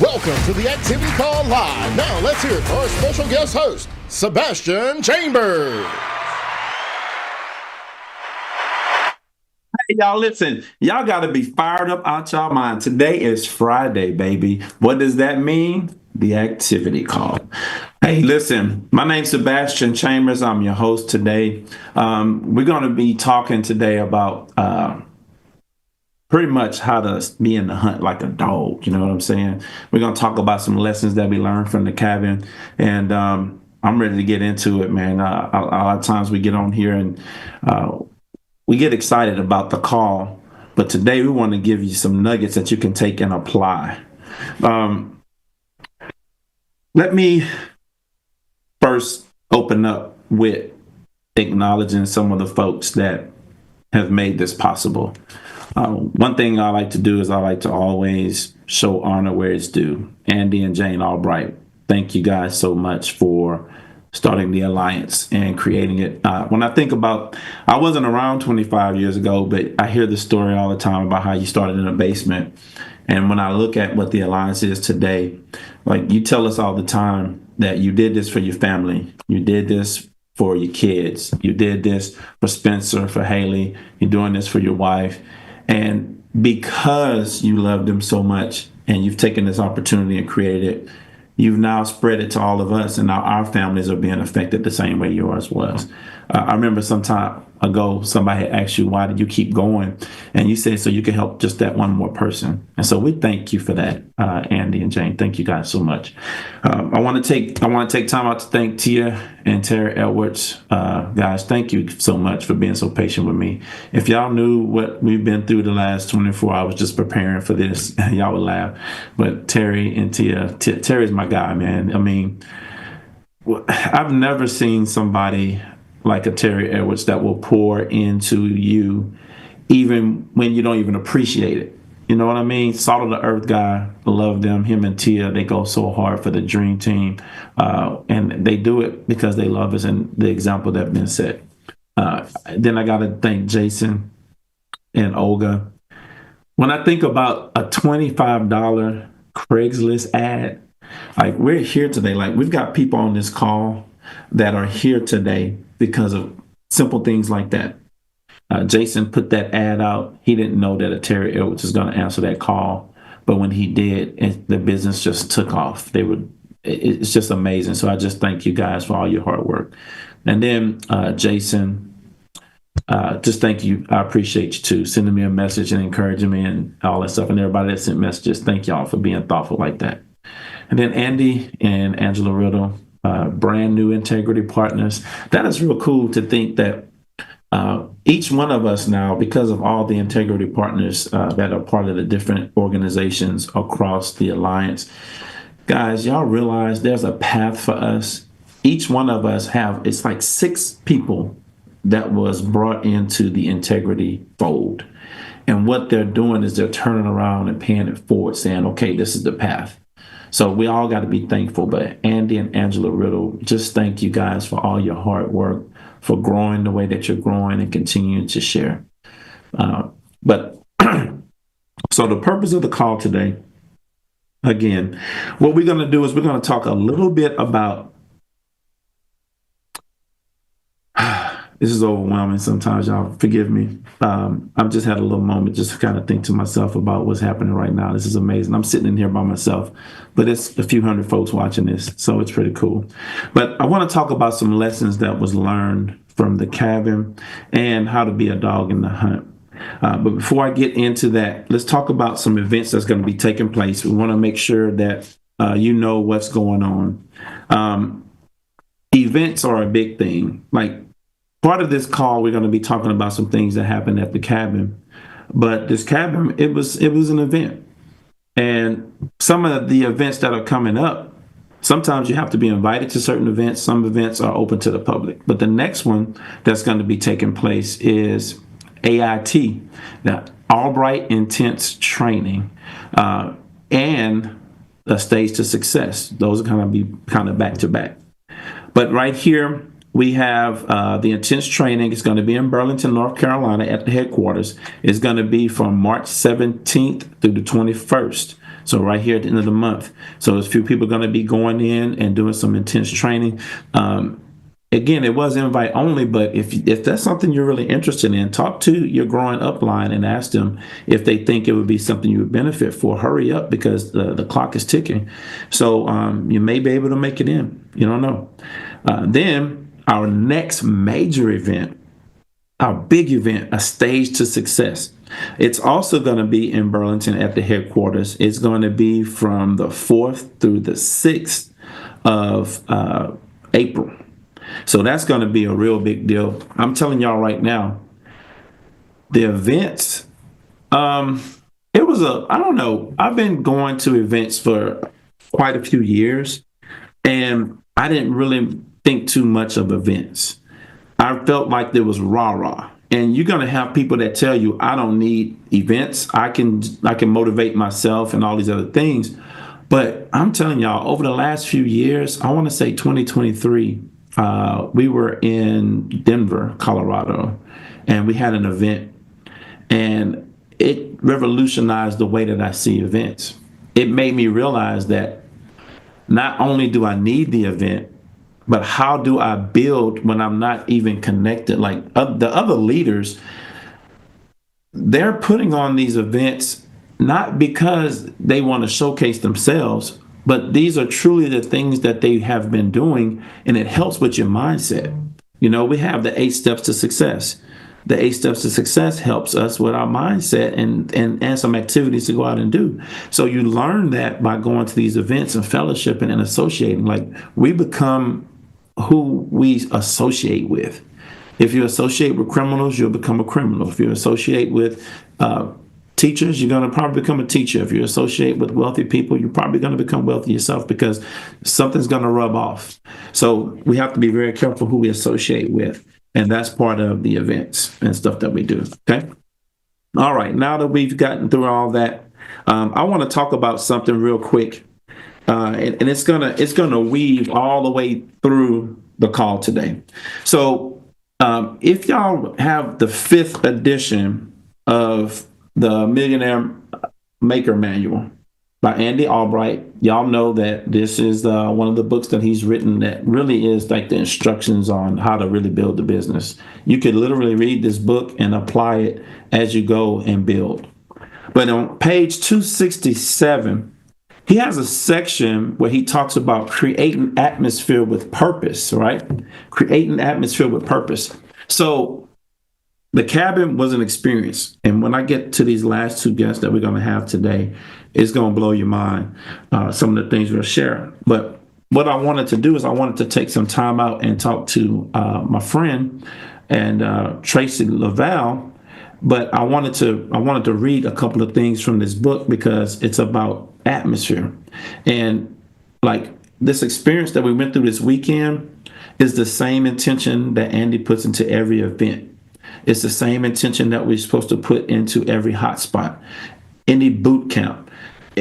Welcome to the Activity Call Live. Now let's hear it for our special guest host, Sebastian Chambers. Hey, y'all, listen, y'all got to be fired up out y'all mind. Today is Friday, baby. What does that mean? The Activity Call. Hey, listen, my name's Sebastian Chambers. I'm your host today. We're going to be talking today about pretty much how to be in the hunt like a dog. You know what I'm saying? We're going to talk about some lessons that we learned from the cabin. And I'm ready to get into it, man. A lot of times we get on here and we get excited about the call. But today we want to give you some nuggets that you can take and apply. Let me first open up with acknowledging some of the folks that have made this possible. One thing I like to do is I like to always show honor where it's due. Andy and Jane Albright, thank you guys so much for starting the alliance and creating it. When I think about, I wasn't around 25 years ago, but I hear the story all the time about how you started in a basement. And when I look at what the alliance is today, like you tell us all the time that you did this for your family. You did this for your kids. You did this for Spencer, for Haley. You're doing this for your wife. And because you love them so much and you've taken this opportunity and created it, you've now spread it to all of us, and now our families are being affected the same way yours was. I remember some time ago, somebody had asked you, why did you keep going? And you said, so you can help just that one more person. And so we thank you for that, Andy and Jane. Thank you guys so much. I want to take time out to thank Tia and Terry Edwards. Guys, thank you so much for being so patient with me. If y'all knew what we've been through the last 24 hours just preparing for this, y'all would laugh. But Terry and Tia, Terry's my guy, man. I mean, I've never seen somebody like a Terry Edwards that will pour into you even when you don't even appreciate it. You know what I mean? Salt of the earth guy, love them. Him and Tia, they go so hard for the dream team. And they do it because they love us and the example that's been set. Then I got to thank Jason and Olga. When I think about a $25 Craigslist ad, like we're here today, like we've got people on this call that are here today because of simple things like that. Jason put that ad out. He didn't know that a Terry Edwards was going to answer that call, but when he did, the business just took off. It's just amazing. So I just thank you guys for all your hard work. And then Jason, just thank you. I appreciate you too, sending me a message and encouraging me and all that stuff. And everybody that sent messages, thank y'all for being thoughtful like that. And then Andy and Angela Riddle, brand new integrity partners. That is real cool to think that each one of us now, because of all the integrity partners that are part of the different organizations across the alliance, guys, y'all realize there's a path for us. Each one of us it's like 6 people that was brought into the integrity fold. And what they're doing is they're turning around and paying it forward, saying, okay, this is the path. So we all got to be thankful. But Andy and Angela Riddle, just thank you guys for all your hard work, for growing the way that you're growing and continuing to share. But so the purpose of the call today, again, what we're going to do is we're going to talk a little bit about, this is overwhelming sometimes, y'all forgive me. I've just had a little moment just to kind of think to myself about what's happening right now. This is amazing. I'm sitting in here by myself, but it's a few hundred folks watching this, so it's pretty cool. But I want to talk about some lessons that was learned from the cabin and how to be a dog in the hunt. But before I get into that, let's talk about some events that's going to be taking place. We want to make sure that you know what's going on. Events are a big thing. Like, part of this call, we're going to be talking about some things that happened at the cabin. But this cabin, it was an event. And some of the events that are coming up, sometimes you have to be invited to certain events. Some events are open to the public. But the next one that's going to be taking place is AIT, the Albright Intense Training, and a Stage to Success. Those are going to be kind of back to back. But right here, we have the intense training. It's going to be in Burlington, North Carolina at the headquarters. It's going to be from March 17th through the 21st. So right here at the end of the month. So there's a few people going to be going in and doing some intense training. Again, it was invite only, but if that's something you're really interested in, talk to your growing upline and ask them if they think it would be something you would benefit for. Hurry up, because the clock is ticking. So you may be able to make it in. You don't know. Then our next major event, our big event, A Stage to Success. It's also going to be in Burlington at the headquarters. It's going to be from the 4th through the 6th of April. So that's going to be a real big deal. I'm telling y'all right now, the events, it was I don't know, I've been going to events for quite a few years, and I didn't really think too much of events. I felt like there was rah-rah. And you're going to have people that tell you, I don't need events. I can motivate myself and all these other things. But I'm telling y'all, over the last few years, I want to say 2023, we were in Denver, Colorado, and we had an event, and it revolutionized the way that I see events. It made me realize that not only do I need the event, but how do I build when I'm not even connected? Like the other leaders, they're putting on these events not because they want to showcase themselves, but these are truly the things that they have been doing, and it helps with your mindset. You know, we have the 8 steps to success. The 8 steps to success helps us with our mindset and some activities to go out and do. So you learn that by going to these events and fellowshipping and associating. Like, we become who we associate with. If you associate with criminals, you'll become a criminal. If you associate with teachers, you're going to probably become a teacher. If you associate with wealthy people, you're probably going to become wealthy yourself, because something's going to rub off. So we have to be very careful who we associate with. And that's part of the events and stuff that we do. Okay. All right. Now that we've gotten through all that, I want to talk about something real quick. And it's gonna weave all the way through the call today. So if y'all have the 5th edition of the Millionaire Maker Manual by Andy Albright, y'all know that this is one of the books that he's written that really is like the instructions on how to really build the business. You could literally read this book and apply it as you go and build. But on page 267, he has a section where he talks about creating atmosphere with purpose, right? Creating atmosphere with purpose. So the cabin was an experience. And when I get to these last 2 guests that we're going to have today, it's going to blow your mind, some of the things we'll share. But what I wanted to do is I wanted to take some time out and talk to my friend and Tracy Laval. But I wanted to read a couple of things from this book, because it's about atmosphere. And like, this experience that we went through this weekend is the same intention that Andy puts into every event. It's the same intention that we're supposed to put into every hotspot, any boot camp.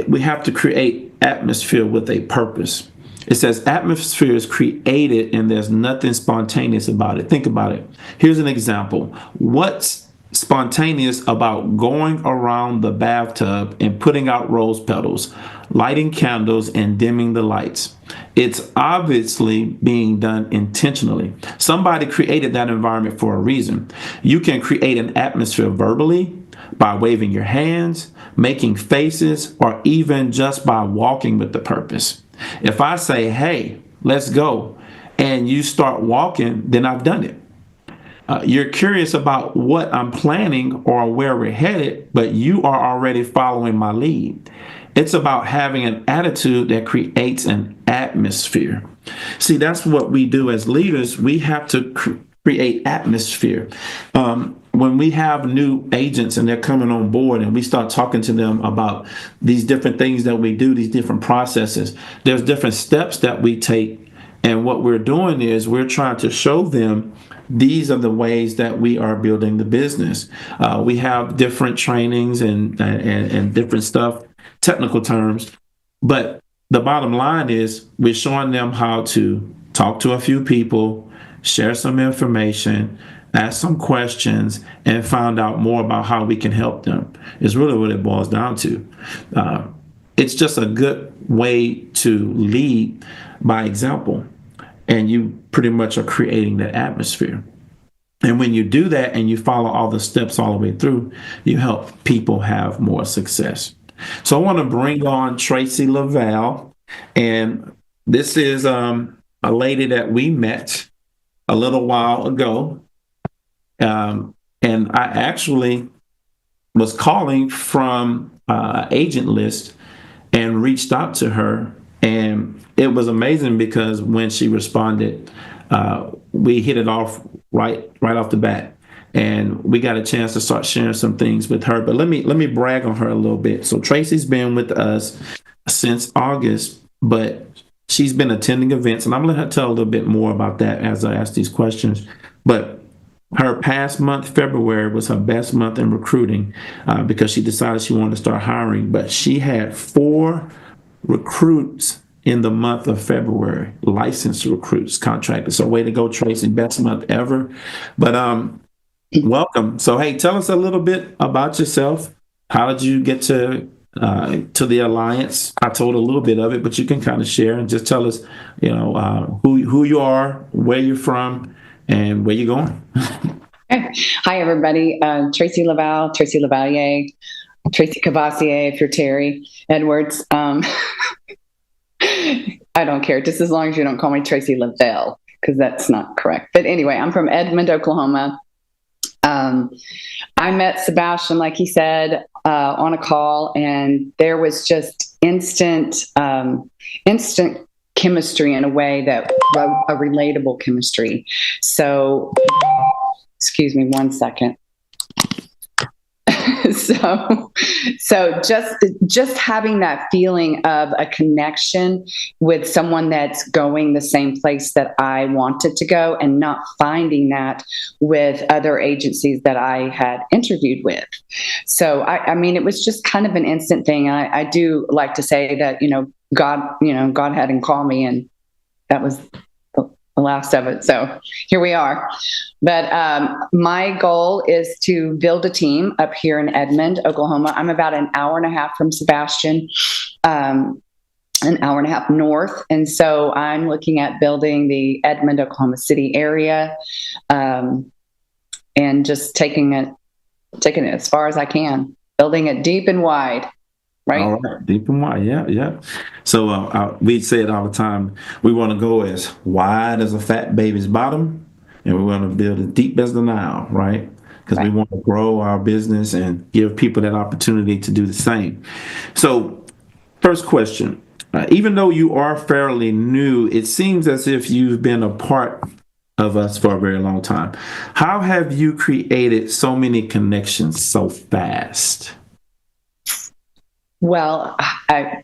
We have to create atmosphere with a purpose. It says atmosphere is created and there's nothing spontaneous about it. Think about it. Here's an example. What's spontaneous about going around the bathtub and putting out rose petals, lighting candles, and dimming the lights? It's obviously being done intentionally. Somebody created that environment for a reason. You can create an atmosphere verbally, by waving your hands, making faces, or even just by walking with the purpose. If I say, hey, let's go, and you start walking, then I've done it. You're curious about what I'm planning or where we're headed, but you are already following my lead. It's about having an attitude that creates an atmosphere. See, that's what we do as leaders. We have to create atmosphere. When we have new agents and they're coming on board and we start talking to them about these different things that we do, these different processes, there's different steps that we take. And what we're doing is we're trying to show them these are the ways that we are building the business. We have different trainings and different stuff, technical terms. But the bottom line is we're showing them how to talk to a few people, share some information, ask some questions, and find out more about how we can help them. Is really what it boils down to. it's just a good way to lead by example. And you pretty much are creating that atmosphere. And when you do that and you follow all the steps all the way through, you help people have more success. So I want to bring on Tracy Laval. And this is a lady that we met a little while ago. And I actually was calling from agent list and reached out to her. And it was amazing because when she responded, we hit it off right off the bat, and we got a chance to start sharing some things with her. But let me brag on her a little bit. So Tracy's been with us since August, but she's been attending events, and I'm gonna let her tell a little bit more about that as I ask these questions. But her past month, February, was her best month in recruiting because she decided she wanted to start hiring. But she had 4 recruits in the month of February, licensed recruits, contractors. So way to go, Tracy. Best month ever. But welcome. So, hey, tell us a little bit about yourself. How did you get to the Alliance? I told a little bit of it, but you can kind of share and just tell us, who you are, where you're from, and where you're going. Hi, everybody. Tracy Laval, Tracy Lavalier, Tracy Cavassier, if you're Terry Edwards. I don't care, just as long as you don't call me Tracy Laval, because that's not correct. But anyway, I'm from Edmond, Oklahoma. I met Sebastian, like he said, on a call, and there was just instant chemistry in a way that a relatable chemistry. So, excuse me 1 second. So just having that feeling of a connection with someone that's going the same place that I wanted to go, and not finding that with other agencies that I had interviewed with. So I mean, it was just kind of an instant thing. I do like to say that, God hadn't called me, and that was the last of it. So here we are. But my goal is to build a team up here in Edmond, Oklahoma. I'm about an hour and a half from Sebastian, an hour and a half north. And so I'm looking at building the Edmond, Oklahoma City area, and just taking it as far as I can, building it deep and wide. Right. All right, deep and wide, yeah. So we say it all the time. We want to go as wide as a fat baby's bottom, and we want to build as deep as the Nile, right? Because we want to grow our business and give people that opportunity to do the same. So, first question: even though you are fairly new, it seems as if you've been a part of us for a very long time. How have you created so many connections so fast? Well,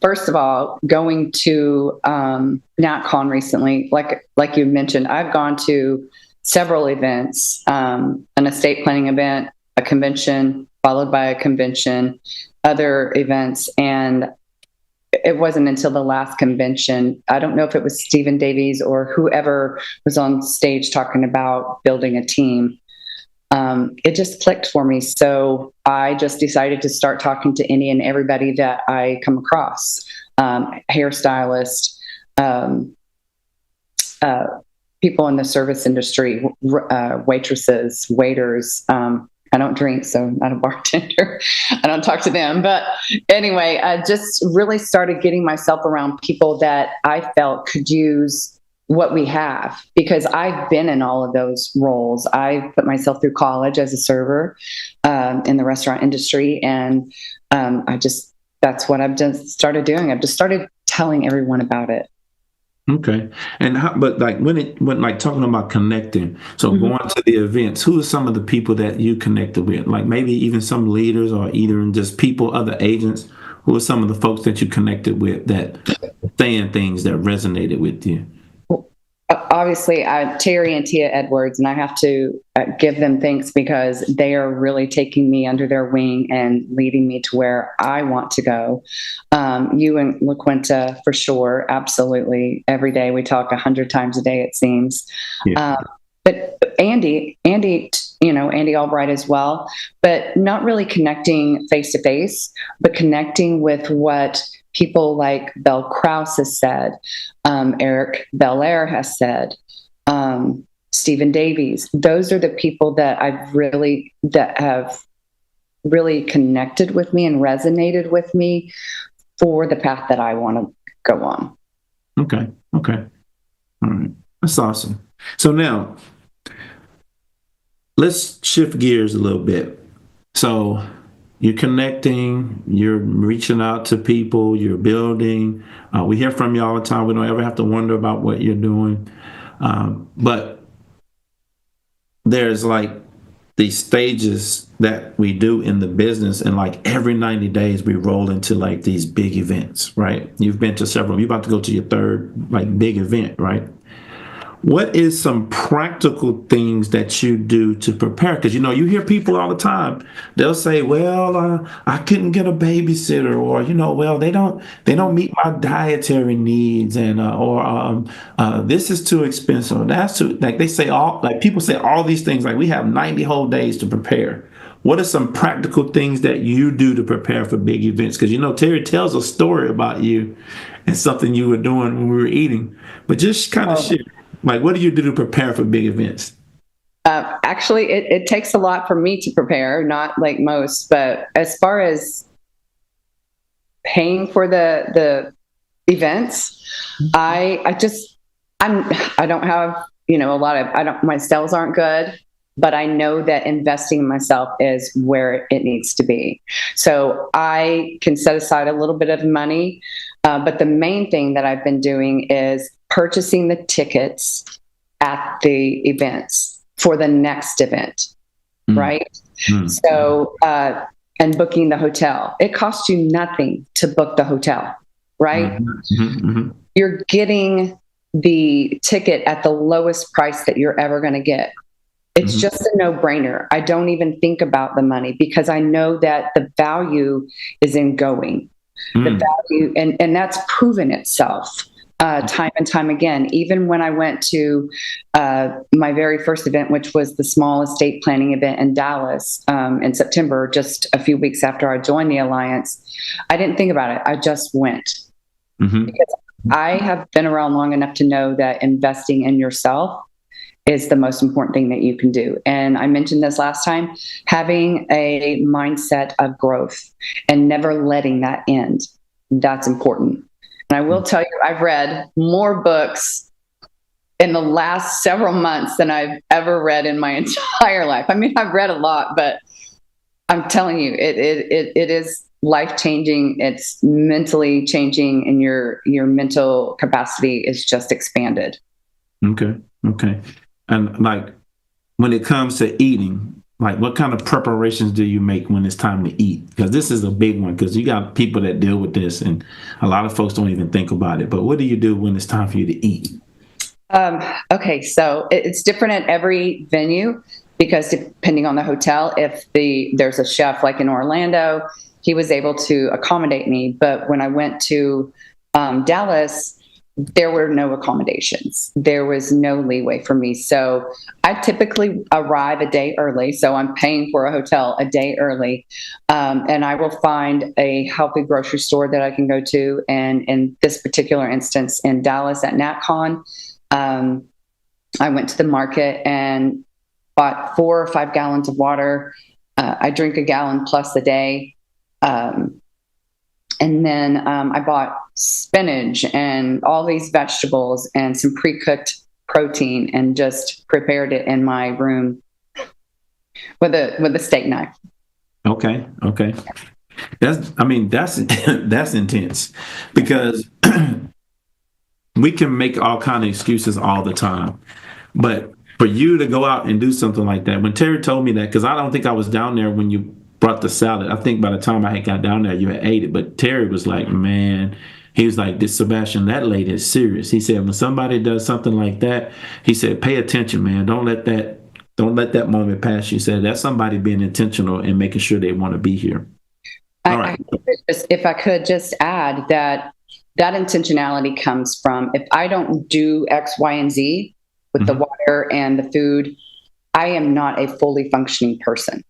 first of all, going to NatCon recently, like you mentioned, I've gone to several events, an estate planning event, a convention, followed by a convention, other events. And it wasn't until the last convention, I don't know if it was Stephen Davies or whoever was on stage talking about building a team. It just clicked for me. So I just decided to start talking to any and everybody that I come across, hairstylists, people in the service industry, waitresses, waiters. I don't drink, so I'm not a bartender. I don't talk to them. But anyway, I just really started getting myself around people that I felt could use what we have, because I've been in all of those roles. I put myself through college as a server in the restaurant industry, and that's what I've just started doing. I've just started telling everyone about it. Okay. And but like when talking about connecting, so going to the events, who are some of the people that you connected with? Like maybe even some leaders, or either just people, other agents. Who are some of the folks that you connected with that saying things that resonated with you? Obviously, Terry and Tia Edwards, and I have to give them thanks, because they are really taking me under their wing and leading me to where I want to go. You and LaQuinta, for sure, absolutely. Every day we talk 100 times a day, it seems. Yeah. But Andy, Andy Albright as well, but not really connecting face to face, but connecting with what people like Belle Krause has said, Eric Belair has said, Stephen Davies. Those are the people that have really connected with me and resonated with me for the path that I want to go on. Okay. All right. That's awesome. So now let's shift gears a little bit. So you're connecting, you're reaching out to people, you're building. We hear from you all the time. We don't ever have to wonder about what you're doing. But there's like these stages that we do in the business, and like every 90 days we roll into like these big events, right? You've been to several. You're about to go to your third like big event, right? What is some practical things that you do to prepare? Because, you hear people all the time. They'll say, well, I couldn't get a babysitter, or, well, they don't meet my dietary needs, and this is too expensive. That's too, like they say people say all these things, like we have 90 whole days to prepare. What are some practical things that you do to prepare for big events? Because, Terry tells a story about you and something you were doing when we were eating, but just kind of share. Like, what do you do to prepare for big events? Actually, it takes a lot for me to prepare, not like most, but as far as paying for the events, I don't have, my sales aren't good, but I know that investing in myself is where it needs to be. So I can set aside a little bit of money, but the main thing that I've been doing is purchasing the tickets at the events for the next event, right? So, and booking the hotel. It costs you nothing to book the hotel, right? You're getting the ticket at the lowest price that you're ever going to get. It's just a no-brainer. I don't even think about the money because I know that the value is in going. The value, and that's proven itself. Time and time again. Even when I went to my very first event, which was the small estate planning event in Dallas in September, just a few weeks after I joined the Alliance, I didn't think about it. I just went. Because I have been around long enough to know that investing in yourself is the most important thing that you can do. And I mentioned this last time, having a mindset of growth and never letting that end. That's important. And I will tell you, I've read more books in the last several months than I've ever read in my entire life. I mean, I've read a lot, but I'm telling you, it is life-changing. It's mentally changing, and your mental capacity is just expanded. Okay. And like when it comes to eating, like what kind of preparations do you make when it's time to eat? Because this is a big one, because you got people that deal with this and a lot of folks don't even think about it. But what do you do when it's time for you to eat? Okay, so it's different at every venue because depending on the hotel, if there's a chef like in Orlando, he was able to accommodate me. But when I went to Dallas, there were no accommodations. There was no leeway for me. So I typically arrive a day early. So I'm paying for a hotel a day early. And I will find a healthy grocery store that I can go to. And in this particular instance in Dallas at NatCon, I went to the market and bought 4 or 5 gallons of water. I drink a gallon plus a day. And then I bought spinach and all these vegetables and some pre-cooked protein and just prepared it in my room with a steak knife. Okay. That's intense, because we can make all kind of excuses all the time. But for you to go out and do something like that, when Terry told me that, because I don't think I was down there when you brought the salad. I think by the time I had got down there, you had ate it. But Terry was like, man, he was like, this Sebastian, that lady is serious. He said, when somebody does something like that, he said, pay attention, man. Don't let that moment pass you. He said, that's somebody being intentional and making sure they want to be here. All right. If I could just add that intentionality comes from, if I don't do X, Y, and Z with the water and the food, I am not a fully functioning person.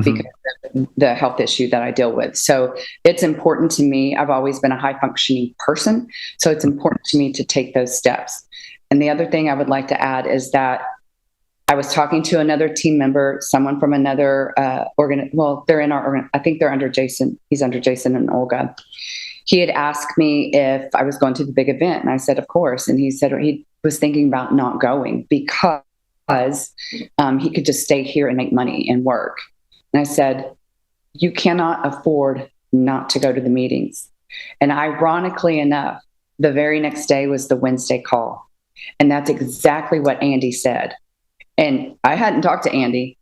because of the health issue that I deal with. So it's important to me. I've always been a high functioning person. So it's important to me to take those steps. And the other thing I would like to add is that I was talking to another team member, someone from another they're in our I think they're under Jason. He's under Jason and Olga. He had asked me if I was going to the big event, and I said, of course. And he said he was thinking about not going because he could just stay here and make money and work. And I said, you cannot afford not to go to the meetings. And ironically enough, the very next day was the Wednesday call. And that's exactly what Andy said. And I hadn't talked to Andy,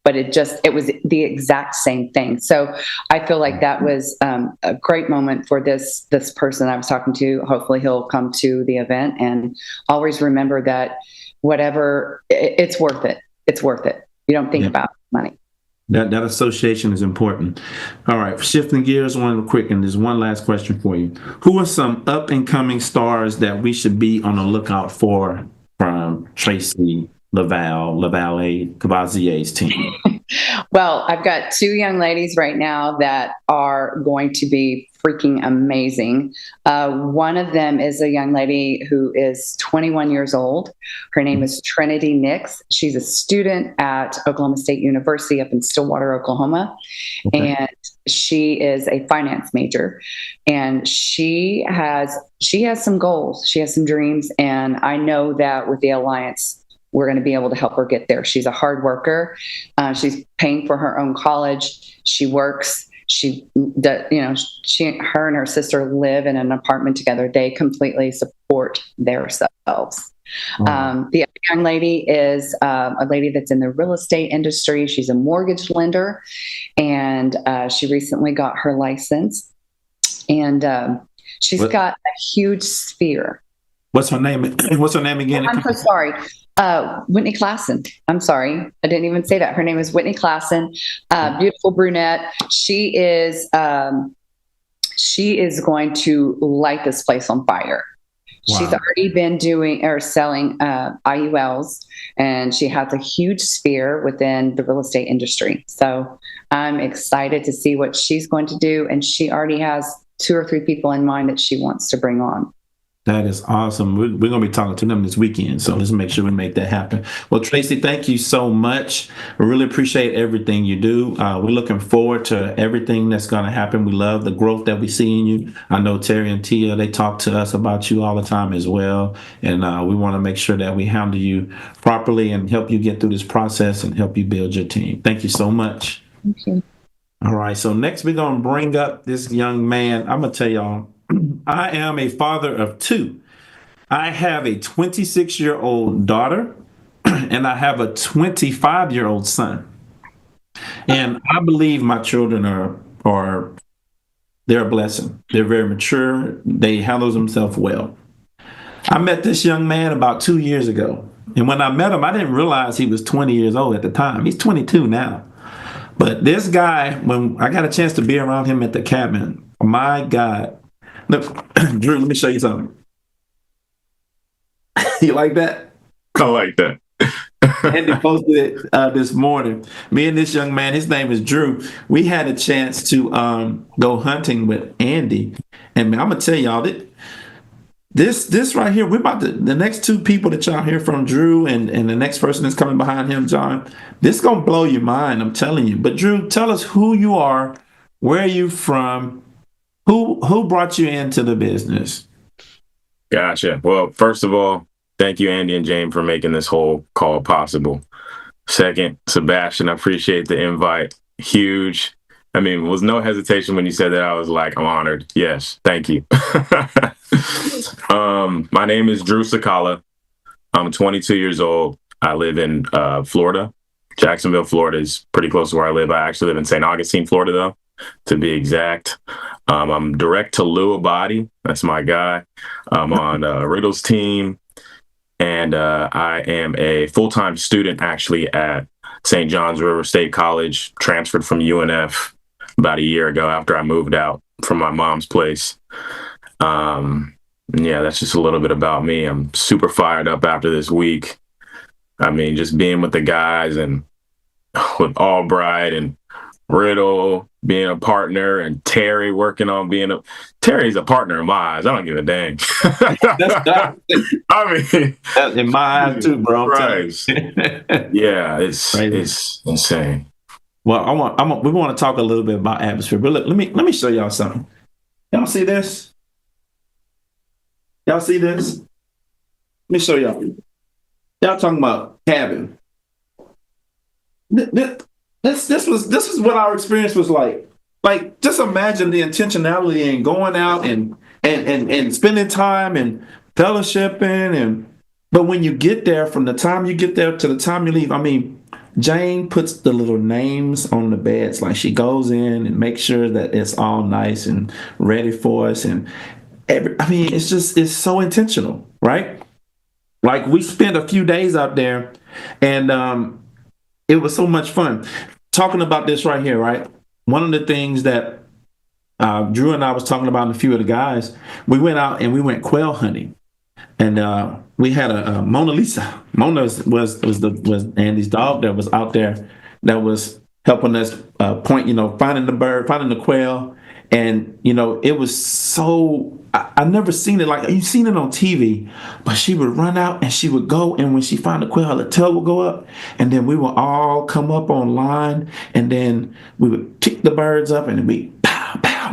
but it was the exact same thing. So I feel like that was a great moment for this person I was talking to. Hopefully he'll come to the event, and always remember that it's worth it. It's worth it. You don't think about money. That association is important. All right, shifting gears one quick, and there's one last question for you. Who are some up and coming stars that we should be on the lookout for from Tracy Laval, Cavazier's team? Well, I've got two young ladies right now that are going to be freaking amazing. One of them is a young lady who is 21 years old. Her name is Trinity Nix. She's a student at Oklahoma State University up in Stillwater, Oklahoma. Okay. And she is a finance major. And she has some goals. She has some dreams. And I know that with the Alliance, we're going to be able to help her get there. She's a hard worker. She's paying for her own college. She works. Her and her sister live in an apartment together. They completely support themselves. Mm. The other young lady is a lady that's in the real estate industry. She's a mortgage lender, and she recently got her license. And she's got a huge sphere. What's her name? What's her name again? I'm so sorry. Whitney Klassen. I'm sorry. I didn't even say that. Her name is Whitney Klassen. Beautiful brunette. She is going to light this place on fire. Wow. She's already been selling IULs, and she has a huge sphere within the real estate industry. So I'm excited to see what she's going to do. And she already has 2 or 3 people in mind that she wants to bring on. That is awesome. We're going to be talking to them this weekend, so let's make sure we make that happen. Well, Tracy, thank you so much. We really appreciate everything you do. We're looking forward to everything that's going to happen. We love the growth that we see in you. I know Terry and Tia, they talk to us about you all the time as well, and we want to make sure that we handle you properly and help you get through this process and help you build your team. Thank you so much. Thank you. All right, so next we're going to bring up this young man. I'm going to tell y'all, I am a father of 2. I have a 26-year-old daughter and I have a 25-year-old son. And I believe my children they're a blessing. They're very mature. They handle themselves well. I met this young man about 2 years ago. And when I met him, I didn't realize he was 20 years old at the time. He's 22 now. But this guy, when I got a chance to be around him at the cabin, my God. Look, Drew, let me show you something. You like that? I like that. Andy posted it this morning. Me and this young man, his name is Drew. We had a chance to go hunting with Andy. And man, I'm going to tell y'all that this right here, the next 2 people that y'all hear from, Drew and the next person that's coming behind him, John, this is going to blow your mind, I'm telling you. But Drew, tell us who you are, where are you from, who brought you into the business? Gotcha. Well, first of all, thank you, Andy and Jane, for making this whole call possible. Second, Sebastian, I appreciate the invite. Huge. I mean, was no hesitation when you said that. I was like, I'm honored. Yes, thank you. My name is Drew Sakala. I'm 22 years old. I live in Florida. Jacksonville, Florida is pretty close to where I live. I actually live in St. Augustine, Florida, though, to be exact. I'm direct to Lou Abadi. That's my guy. I'm on Riddle's team. And I am a full-time student, actually, at St. John's River State College, transferred from UNF about a year ago after I moved out from my mom's place. Yeah, that's just a little bit about me. I'm super fired up after this week. I mean, just being with the guys and with Albright and Riddle being a partner and Terry working on Terry's a partner of mine. I don't give a dang. I mean, in my eyes too, bro. Right. Yeah, Crazy. It's insane. Well, we want to talk a little bit about atmosphere, but look, let me show y'all something. Y'all see this? Y'all see this? Let me show y'all. Y'all talking about cabin. This is what our experience was like. Like, just imagine the intentionality and going out and spending time and fellowshipping but when you get there, from the time you get there to the time you leave, I mean, Jane puts the little names on the beds. Like, she goes in and makes sure that it's all nice and ready for us. And it's so intentional, right? Like, we spent a few days out there, and it was so much fun. Talking about this right here, right? One of the things that Drew and I was talking about, and a few of the guys, we went out and we went quail hunting. And we had a Mona Lisa. Mona was Andy's dog that was out there that was helping us point, finding the bird, finding the quail. And, it was so, I've never seen it like, you've seen it on TV, but she would run out and she would go, and when she found the quail, her tail would go up, and then we would all come up on line, and then we would kick the birds up, and we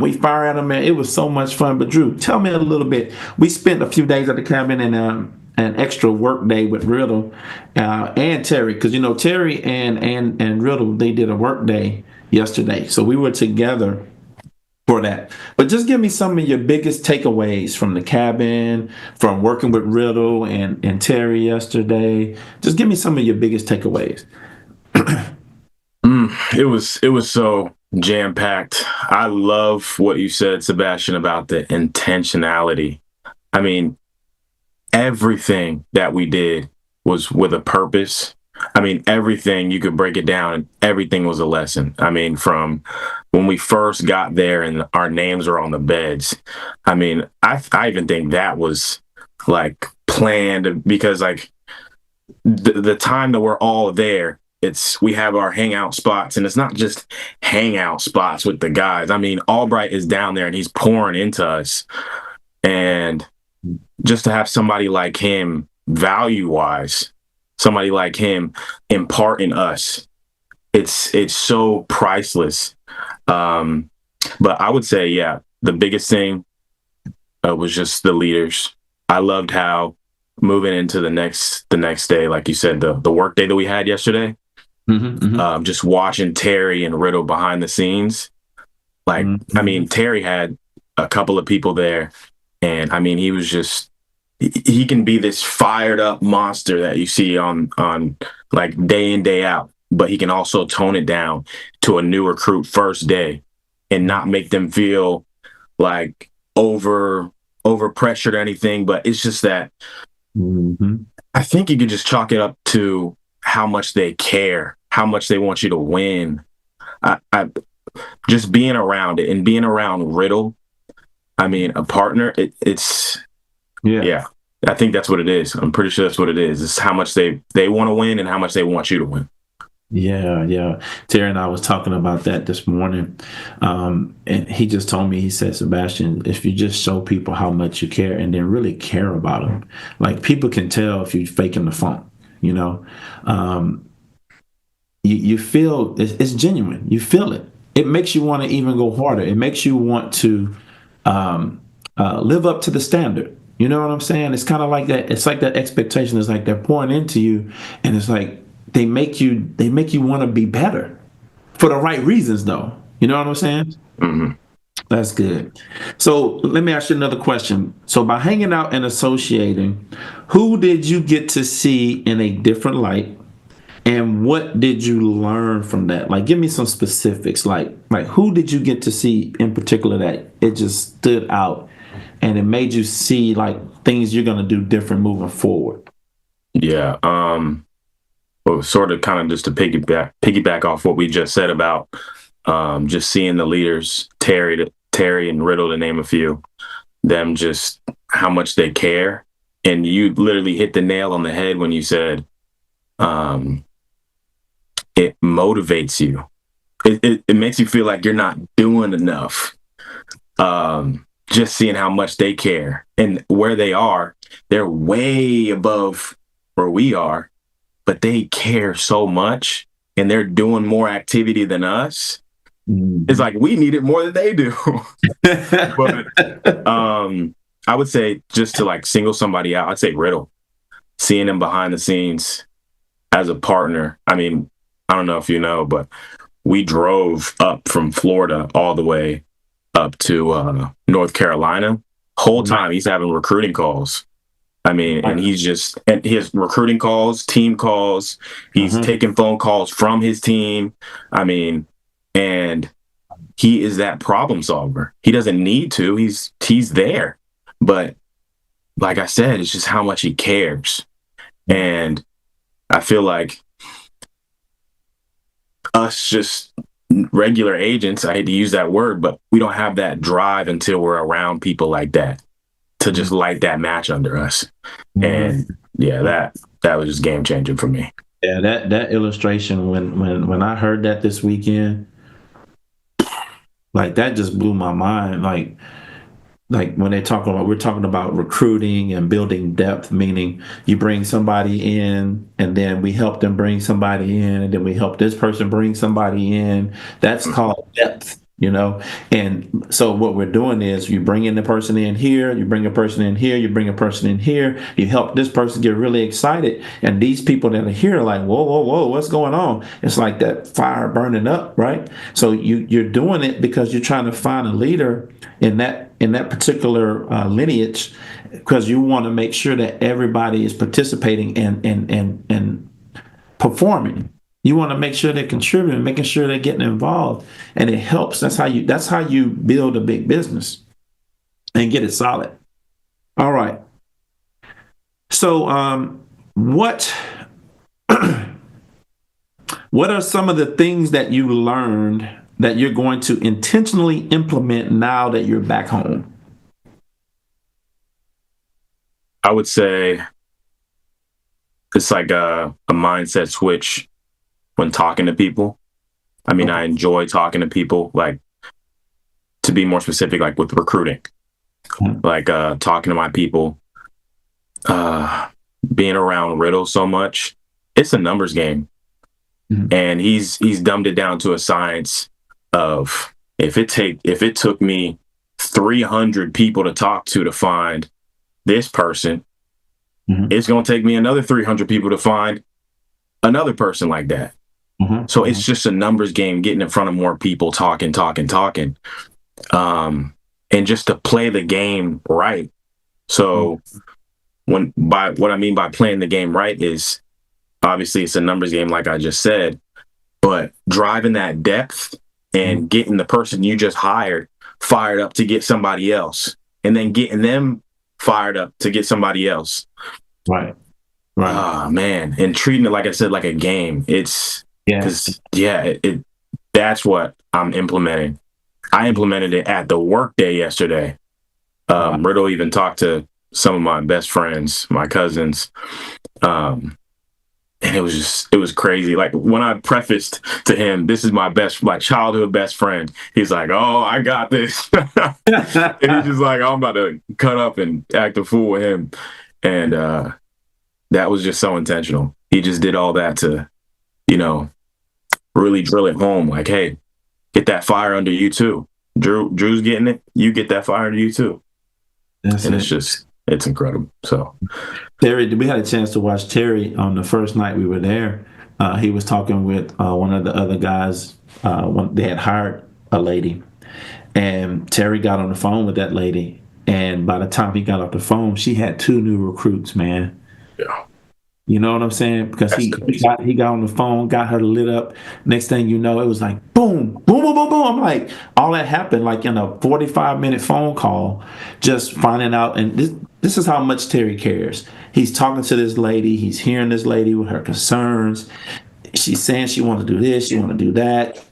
we fire at them, man. It was so much fun. But Drew, tell me a little bit. We spent a few days at the cabin, and an extra work day with Riddle and Terry, because Terry and Riddle, they did a work day yesterday, so we were together for that. But just give me some of your biggest takeaways from the cabin, from working with Riddle and Terry yesterday. Just give me some of your biggest takeaways. It was so jam-packed. I love what you said, Sebastian, about the intentionality. I mean, everything that we did was with a purpose. I mean, everything, you could break it down, and everything was a lesson. I mean, from when we first got there and our names were on the beds, I mean, I even think that was like planned, because like the time that we're all there, we have our hangout spots, and it's not just hangout spots with the guys. I mean, Albright is down there and he's pouring into us. And just to have somebody like him, value-wise, somebody like him impart in us, it's so priceless. But I would say, yeah, the biggest thing was just the leaders. I loved how moving into the next day, like you said, the work day that we had yesterday, just watching Terry and Riddle behind the scenes. Like, I mean, Terry had a couple of people there, and I mean, he can be this fired up monster that you see on like day in, day out, but he can also tone it down to a new recruit first day and not make them feel like over pressured or anything. But it's just that I think you can just chalk it up to how much they care, how much they want you to win. I just being around it, and being around Riddle, I mean, a partner, it's yeah. I think that's what it is. I'm pretty sure that's what it is. It's how much they want to win and how much they want you to win. Yeah. Terry and I was talking about that this morning. And he just told me, he said, Sebastian, if you just show people how much you care and then really care about them, like, people can tell if you're faking the funk, you feel it's genuine. You feel it. It makes you want to even go harder. It makes you want to live up to the standard. You know what I'm saying? It's kind of like that. It's like that expectation is like they're pouring into you, and it's like they make you want to be better for the right reasons, though. You know what I'm saying? Mm-hmm. That's good. So let me ask you another question. So by hanging out and associating, who did you get to see in a different light, and what did you learn from that? Like, give me some specifics. Like who did you get to see in particular that it just stood out and it made you see like things you're going to do different moving forward? Yeah. Well, sort of kind of just to piggyback off what we just said about just seeing the leaders, Terry and Riddle, to name a few, them just how much they care. And you literally hit the nail on the head when you said it motivates you. it makes you feel like you're not doing enough. Just seeing how much they care and where they are, they're way above where we are, but they care so much and they're doing more activity than us. It's like we need it more than they do. But I would say, just to like single somebody out, I'd say Riddle. Seeing him behind the scenes as a partner. I mean, I don't know if you know, but we drove up from Florida all the way up to North Carolina. Whole time he's having recruiting calls. I mean, and his recruiting calls, team calls, he's taking phone calls from his team. I mean, and he is that problem solver. He doesn't need to. He's there. But like I said, it's just how much he cares. And I feel like us just regular agents, I hate to use that word, but we don't have that drive until we're around people like that to just light that match under us. And yeah, that was just game changing for me. Yeah, that illustration when I heard that this weekend, like that just blew my mind. Like when we're talking about recruiting and building depth, meaning you bring somebody in and then we help them bring somebody in and then we help this person bring somebody in. That's called depth, And so what we're doing is you bring in the person in here, you bring a person in here, you bring a person in here, you help this person get really excited. And these people that are here are like, whoa, whoa, whoa, what's going on? It's like that fire burning up, right? So you're doing it because you're trying to find a leader in that particular lineage, because you want to make sure that everybody is participating and performing. You want to make sure they're contributing, making sure they're getting involved, and it helps. That's how you build a big business and get it solid. All right. So, what are some of the things that you learned that you're going to intentionally implement now that you're back home? I would say it's like a mindset switch when talking to people. I mean, I enjoy talking to people, like, to be more specific, like with recruiting, like talking to my people, being around Riddle so much. It's a numbers game. And he's dumbed it down to a science of if it took me 300 people to talk to find this person, it's going to take me another 300 people to find another person like that. So it's just a numbers game, getting in front of more people, talking, and just to play the game right. So what I mean by playing the game right is, obviously it's a numbers game, like I just said, but driving that depth and getting the person you just hired fired up to get somebody else, and then getting them fired up to get somebody else. Right. Oh, man. And treating it, like I said, like a game. That's what I'm implementing. I implemented it at the work day yesterday. Riddle even talked to some of my best friends, my cousins. And it was crazy. Like when I prefaced to him, this is my childhood best friend. He's like, oh, I got this. And he's just like, I'm about to cut up and act a fool with him. And that was just so intentional. He just did all that to, really drill it home. Like, hey, get that fire under you too. Drew's getting it. You get that fire under you too. It's incredible. So, Terry, we had a chance to watch Terry on the first night we were there. He was talking with one of the other guys. They had hired a lady, and Terry got on the phone with that lady. And by the time he got off the phone, she had 2 new recruits, man. Yeah. You know what I'm saying? Because he got on the phone, got her lit up. Next thing you know, it was like boom, boom, boom, boom, boom. I'm like, all that happened like in a 45-minute phone call, just finding out. And this is how much Terry cares. He's talking to this lady. He's hearing this lady with her concerns. She's saying she wants to do this, she wants to do that.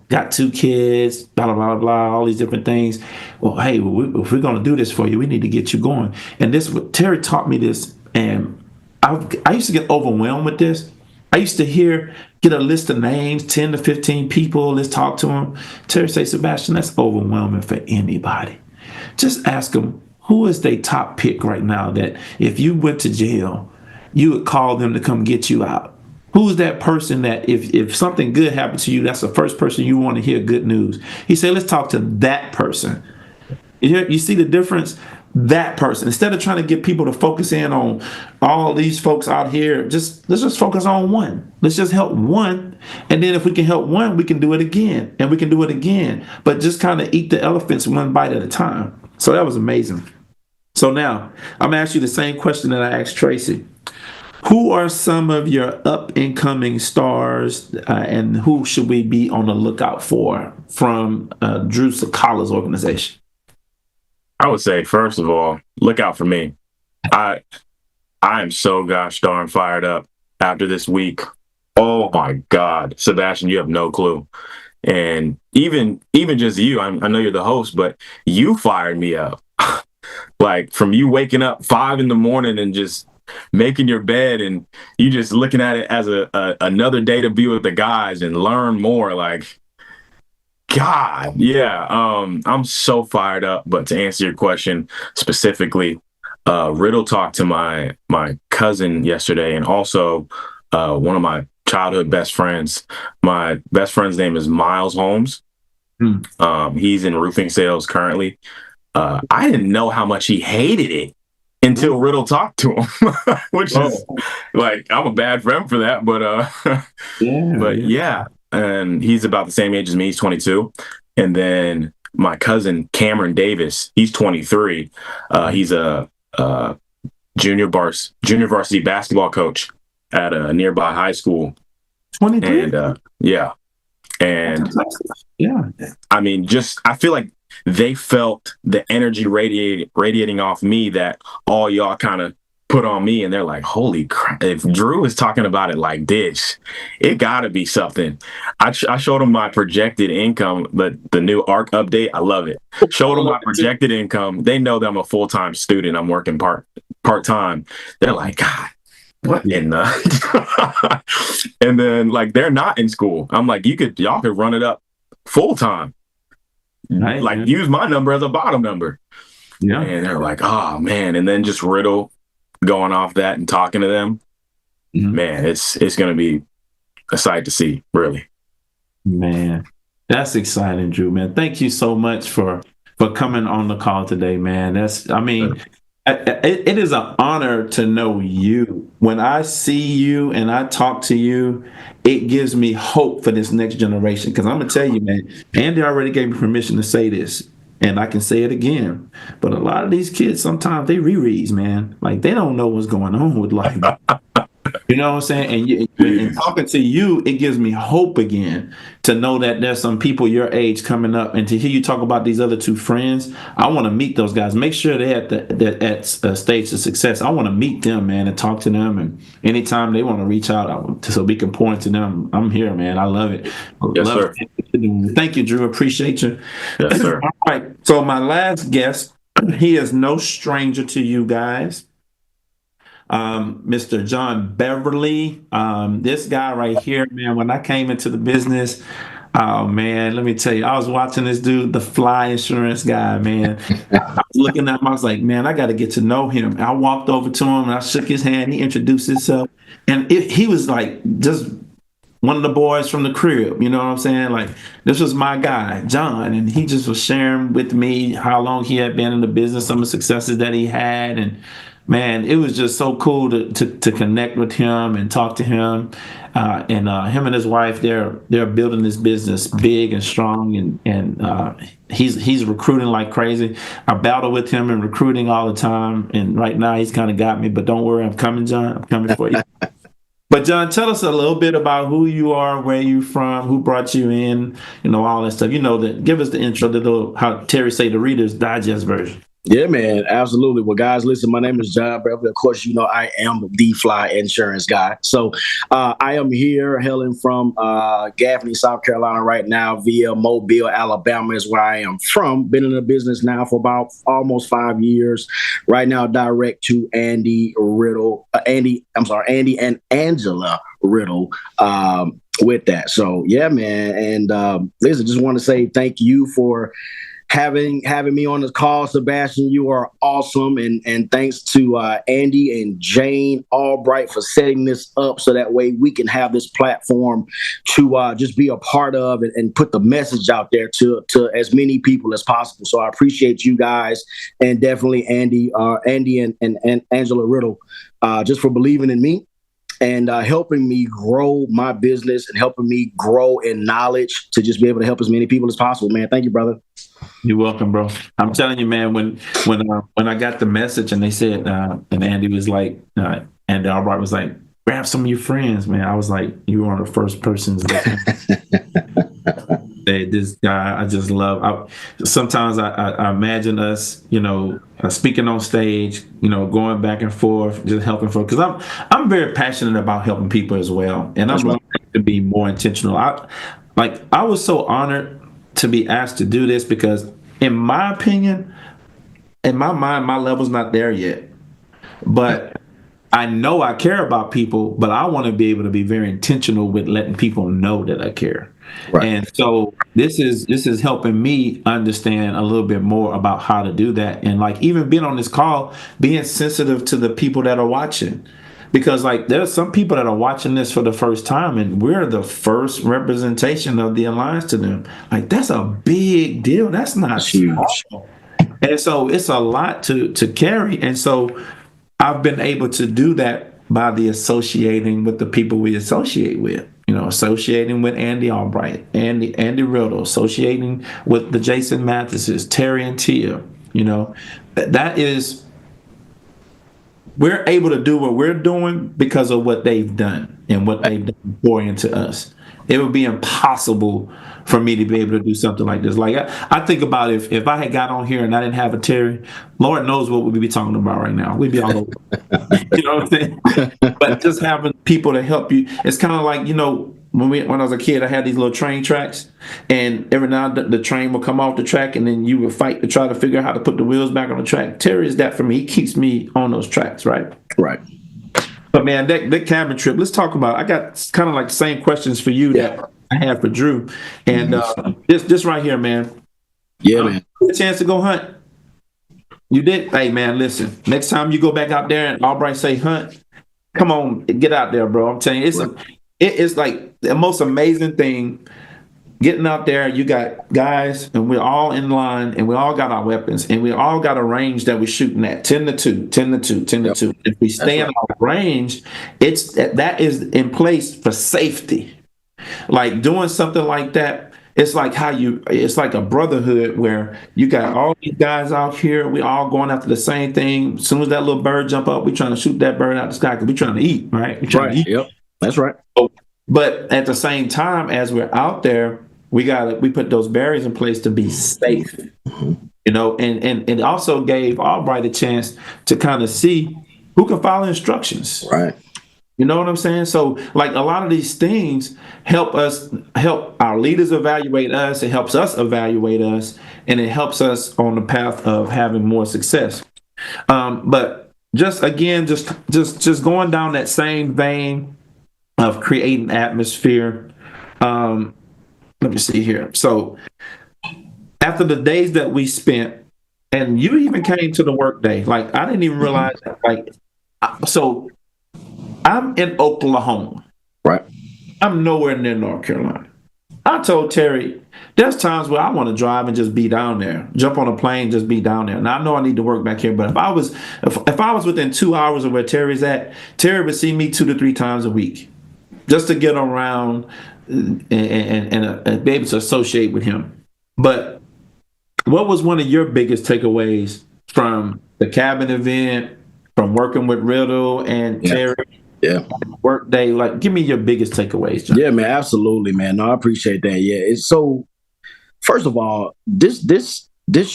Got 2 kids, blah, blah, blah, blah, all these different things. Well, hey, if we're going to do this for you, we need to get you going. And Terry taught me this, and I used to get overwhelmed with this, I used to get a list of names, 10 to 15 people, let's talk to them. Terry say, Sebastian, that's overwhelming for anybody. Just ask them, who is their top pick right now that if you went to jail, you would call them to come get you out? Who's that person that if something good happened to you, that's the first person you want to hear good news? He said, let's talk to that person. You see the difference? That person. Instead of trying to get people to focus in on all these folks out here, let's just focus on one. Let's just help one. And then if we can help one, we can do it again. And we can do it again. But just kind of eat the elephants one bite at a time. So that was amazing. So now I'm going to ask you the same question that I asked Tracy. Who are some of your up-and-coming stars, and who should we be on the lookout for from Drew Sakala's organization? I would say, first of all, look out for me. I am so gosh darn fired up after this week. Oh my God, Sebastian, you have no clue. And even just you, I know you're the host, but you fired me up. Like from you waking up 5 a.m. and just making your bed and you just looking at it as another day to be with the guys and learn more. Like, God, yeah. I'm so fired up. But to answer your question specifically, Riddle talked to my cousin yesterday, and also one of my childhood best friends. My best friend's name is Miles Holmes. He's in roofing sales currently. I didn't know how much he hated it until Riddle talked to him, which is like, I'm a bad friend for that. But yeah. And he's about the same age as me. He's 22. And then my cousin, Cameron Davis, he's 23. He's a junior varsity basketball coach at a nearby high school. 23? And yeah. And I mean, I feel like they felt the energy radiating off me that all y'all kind of put on me, and they're like, holy crap, if Drew is talking about it like this, it gotta be something. I showed him my projected income, but the new ARC update, I love it. Showed them my projected income. They know that I'm a full-time student. I'm working part-time. They're like, God, what in the and then like they're not in school. I'm like, y'all could run it up full-time. Right, like use my number as a bottom number. Yeah. And they're like, oh man. And then just Riddle going off that and talking to them, man, it's going to be a sight to see, really. Man, that's exciting, Drew, man. Thank you so much for coming on the call today, man. It is an honor to know you. When I see you and I talk to you, it gives me hope for this next generation. Because I'm going to tell you, man, Andy already gave me permission to say this, and I can say it again. But a lot of these kids, sometimes they rereads, man. Like, they don't know what's going on with life. You know what I'm saying? And talking to you, it gives me hope again to know that there's some people your age coming up. And to hear you talk about these other two friends, I want to meet those guys. Make sure they're at a stage of success. I want to meet them, man, and talk to them. And anytime they want to reach out so we can point to them, I'm here, man. I love it. Yes, sir. Thank you, Drew. Appreciate you. Yes, sir. All right. So my last guest, he is no stranger to you guys. Mr. John Beverly. This guy right here, man, when I came into the business, oh man, let me tell you, I was watching this dude, the fly insurance guy, man. I was looking at him, I was like, man, I got to get to know him. I walked over to him and I shook his hand. He introduced himself, and he was like just one of the boys from the crib, you know what I'm saying? Like, this was my guy, John, and he just was sharing with me how long he had been in the business, some of the successes that he had, and man, it was just so cool to connect with him and talk to him. And him and his wife, they're building this business big and strong, and he's recruiting like crazy. I battle with him in recruiting all the time, and right now he's kind of got me. But don't worry, I'm coming, John. I'm coming for you. But John, tell us a little bit about who you are, where you're from, who brought you in, all that stuff. Give us the intro, the little, how Terry say, the Reader's Digest version. Yeah, man, absolutely. Well, guys, listen, my name is John Beverly. Of course, I am the fly insurance guy. So I am here hailing from Gaffney, South Carolina right now via Mobile, Alabama is where I am from. Been in the business now for about almost 5 years. Right now, direct to Andy and Angela Riddle with that. So yeah, man. And listen, just want to say thank you for having me on the call, Sebastian. You are awesome, and thanks to Andy and Jane Albright for setting this up so that way we can have this platform to just be a part of and put the message out there to as many people as possible. So I appreciate you guys, and definitely Andy and Angela Riddle, just for believing in me and helping me grow my business and helping me grow in knowledge to just be able to help as many people as possible, man. Thank you, brother. You're welcome, bro. I'm telling you, man, when I got the message and they said, and Andy was like, Andy Albright was like, grab some of your friends, man. I was like, you are the first persons that this guy I just love. Sometimes I imagine us, speaking on stage, going back and forth, just helping folks. Because I'm very passionate about helping people as well, and I'm learning to be more intentional. I was so honored to be asked to do this because, in my opinion, in my mind, my level's not there yet. But I know I care about people, but I want to be able to be very intentional with letting people know that I care. Right. And so this is helping me understand a little bit more about how to do that. And like even being on this call, being sensitive to the people that are watching. Because like there's some people that are watching this for the first time and we're the first representation of the Alliance to them. Like that's a big deal. That's not huge. And so it's a lot to carry. And so I've been able to do that by the associating with the people we associate with. Associating with Andy Albright, Andy Riddle, associating with the Jason Mathises, Terry and Tia. That is, we're able to do what we're doing because of what they've done and what they've done pour into us. It would be impossible for me to be able to do something like this. Like I think about if I had got on here and I didn't have a Terry, Lord knows what we'd be talking about right now. We'd be all over. You know what I'm saying? But just having people to help you, it's kind of like, when I was a kid, I had these little train tracks, and every now and then the train would come off the track, and then you would fight to try to figure out how to put the wheels back on the track. Terry is that for me. He keeps me on those tracks, right? Right. But man, that cabin trip, let's talk about it. I got kind of like the same questions for you that I had for Drew. And this right here, man. Yeah, man. A chance to go hunt. You did? Hey, man, listen. Next time you go back out there and Albright say hunt, come on, get out there, bro. I'm telling you, it's like the most amazing thing. Getting out there, you got guys, and we're all in line, and we all got our weapons, and we all got a range that we're shooting at 10 to 2, 10 to 2, 10 to 2. If we stay in our range, that is in place for safety. Like doing something like that, it's like it's like a brotherhood where you got all these guys out here, we all going after the same thing. As soon as that little bird jump up, we're trying to shoot that bird out the sky because we're trying to eat, right? We're trying to eat. Yep, that's right. But at the same time, as we're out there, we put those barriers in place to be safe, and it also gave Albright a chance to kind of see who can follow instructions. Right. You know what I'm saying? So like a lot of these things help our leaders evaluate us. It helps us evaluate us, and it helps us on the path of having more success. But just going down that same vein of creating atmosphere. Let me see here. So after the days that we spent, and you even came to the work day, like I didn't even realize that. Like, so I'm in Oklahoma. Right. I'm nowhere near North Carolina. I told Terry, there's times where I want to drive and just be down there, jump on a plane, just be down there. Now I know I need to work back here, but if I was within 2 hours of where Terry's at, Terry would see me 2 to 3 times a week, just to get around and be able to associate with him. But what was one of your biggest takeaways from the cabin event, from working with Riddle and Terry? Yeah. Work day, like give me your biggest takeaways, John. Yeah, man, absolutely, man. No, I appreciate that. Yeah. It's so, first of all, this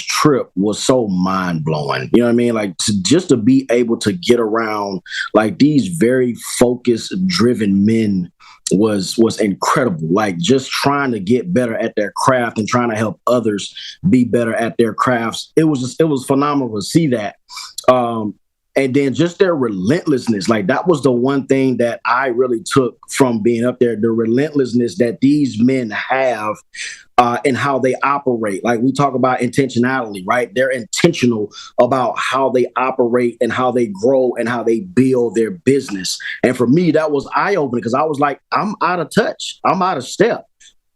trip was so mind blowing. You know what I mean? Like just to be able to get around like these very focused, driven men was incredible. Like just trying to get better at their craft and trying to help others be better at their crafts. It was phenomenal to see that. And then just their relentlessness, like that was the one thing that I really took from being up there, the relentlessness that these men have and how they operate. Like we talk about intentionality, right? They're intentional about how they operate and how they grow and how they build their business. And for me, that was eye-opening because I was like, I'm out of touch. I'm out of step.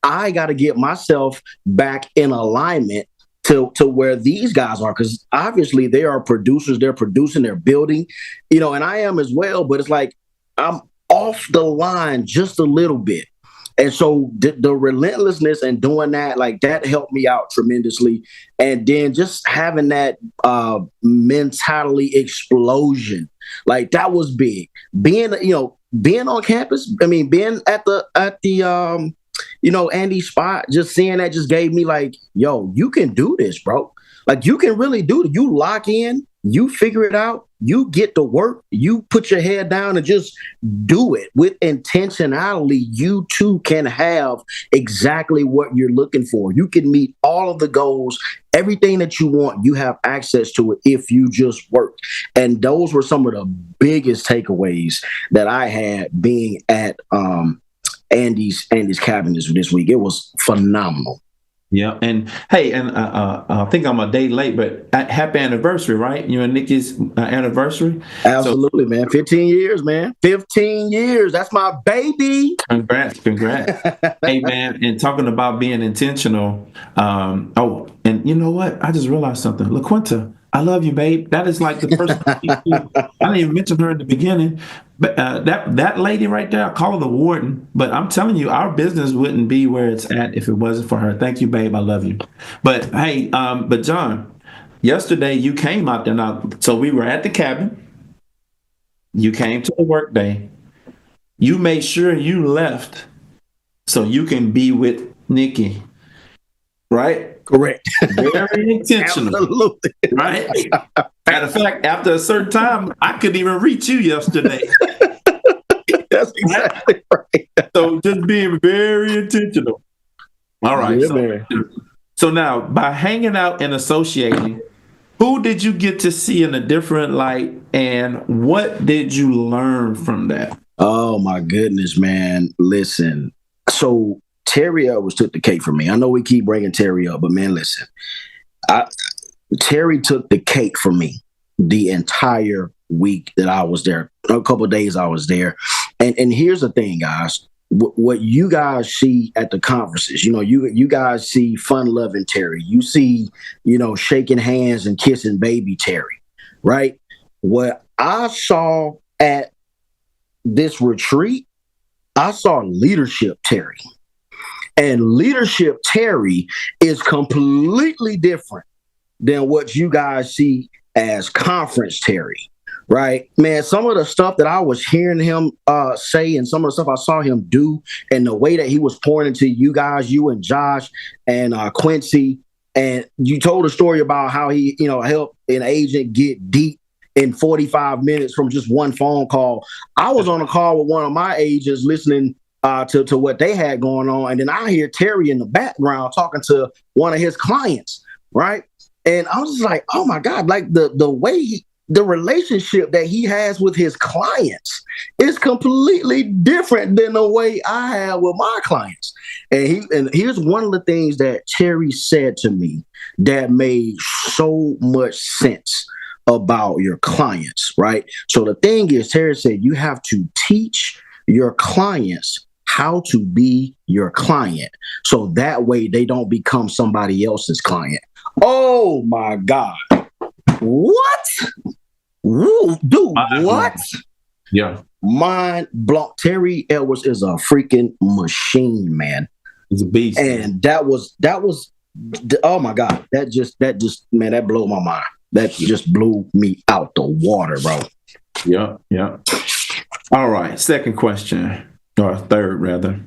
I got to get myself back in alignment to where these guys are, because obviously they are producers. They're producing, they're building, and I am as well. But it's like I'm off the line just a little bit. And so the relentlessness and doing that, like that helped me out tremendously. And then just having that mentality explosion, like that was big. Being on campus, being at the Andy's spot, just seeing that just gave me like, yo, you can do this, bro. Like you can really do it. You lock in, you figure it out, you get to work, you put your head down and just do it with intentionality. You too can have exactly what you're looking for. You can meet all of the goals, everything that you want, you have access to it if you just work. And those were some of the biggest takeaways that I had being at Andy's cabin this week. It was phenomenal. Yeah, and hey, and I think I'm a day late, but happy anniversary, right? You and Nikki's anniversary. Absolutely, so, man. 15 years, man. 15 years. That's my baby. Congrats. Hey, man, and talking about being intentional. And you know what? I just realized something. LaQuinta, I love you, babe. That is like the person. I didn't even mention her in the beginning, but that lady right there, I call her the warden. But I'm telling you, our business wouldn't be where it's at if it wasn't for her. Thank you, babe. I love you. But hey, but John, yesterday you came out there. Now, so we were at the cabin. You came to the work day. You made sure you left so you can be with Nikki, right? Correct. Very intentional. Absolutely. Right? Matter of fact, after a certain time, I couldn't even reach you yesterday. That's exactly right. So just being very intentional. All right. Yeah, so now, by hanging out and associating, who did you get to see in a different light, and what did you learn from that? Oh, my goodness, man. Listen. So Terry Edwards took the cake for me. I know we keep bringing Terry up, but man, listen, Terry took the cake for me the entire week that I was there. A couple of days I was there. And here's the thing, guys. What you guys see at the conferences, you guys see fun-loving Terry. You see, shaking hands and kissing baby Terry, right? What I saw at this retreat, I saw leadership Terry. And leadership Terry is completely different than what you guys see as conference Terry, right? Man, some of the stuff that I was hearing him say and some of the stuff I saw him do and the way that he was pouring into you guys, you and Josh and Quincy, and you told a story about how he, helped an agent get deep in 45 minutes from just one phone call. I was on a call with one of my agents listening to what they had going on. And then I hear Terry in the background talking to one of his clients, right? And I was just like, oh my God, like the way the relationship that he has with his clients is completely different than the way I have with my clients. And here's one of the things that Terry said to me that made so much sense about your clients, right? So the thing is, Terry said, you have to teach your clients how to be your client. So that way they don't become somebody else's client. Oh my God. What? Ooh, dude, what? Yeah. Mind blown. Terry Edwards is a freaking machine, man. He's a beast. And that was, oh my God. That just, man, that blew my mind. That just blew me out the water, bro. Yeah. All right. Second question. Or third, rather.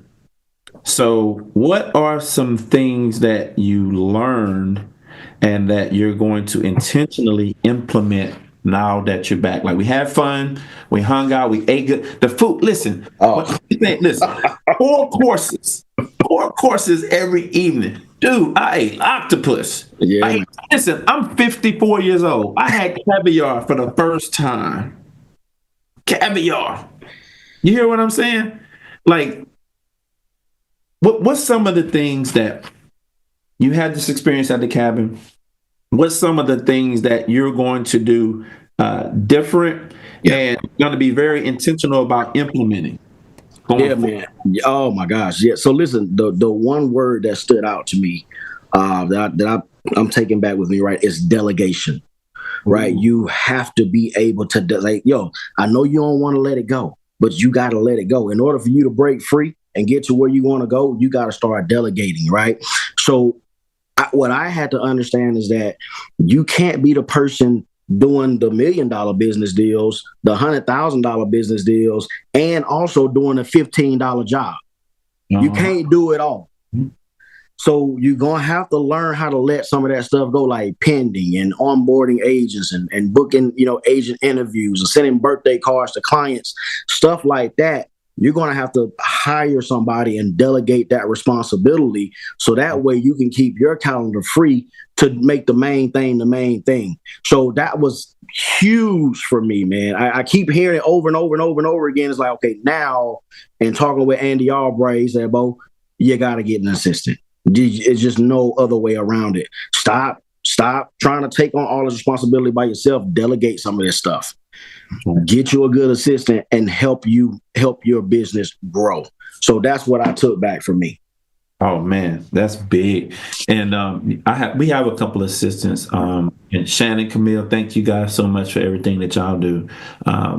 So what are some things that you learned and that you're going to intentionally implement now that you're back? Like, we had fun, we hung out, we ate good. The food, listen, listen, 4 courses. 4 courses every evening. Dude, I ate octopus. Yeah. Listen, I'm 54 years old. I had caviar for the first time. Caviar. You hear what I'm saying? Like, what's some of the things that you had this experience at the cabin? What's some of the things that you're going to do different and going to be very intentional about implementing? Man. Oh my gosh. Yeah. So listen, the one word that stood out to me I'm taking back with me, right, is delegation. Right. You have to be able to I know you don't want to let it go, but you got to let it go. In order for you to break free and get to where you want to go, you got to start delegating. Right. So what I had to understand is that you can't be the person doing the $1 million business deals, the $100,000 business deals, and also doing a $15 job. You can't do it all. So you're going to have to learn how to let some of that stuff go, like pending and onboarding agents and booking, agent interviews and sending birthday cards to clients, stuff like that. You're going to have to hire somebody and delegate that responsibility so that way you can keep your calendar free to make the main thing the main thing. So that was huge for me, man. I keep hearing it over and over and over and over again. It's like, okay, now, and talking with Andy Albright, he said, Bo, you got to get an assistant. It's just no other way around it. Stop trying to take on all this responsibility by yourself. Delegate some of this stuff. Get you a good assistant and help your business grow. So that's what I took back from me. Oh man, that's big. And we have a couple of assistants. And Shannon, Camille, thank you guys so much for everything that y'all do.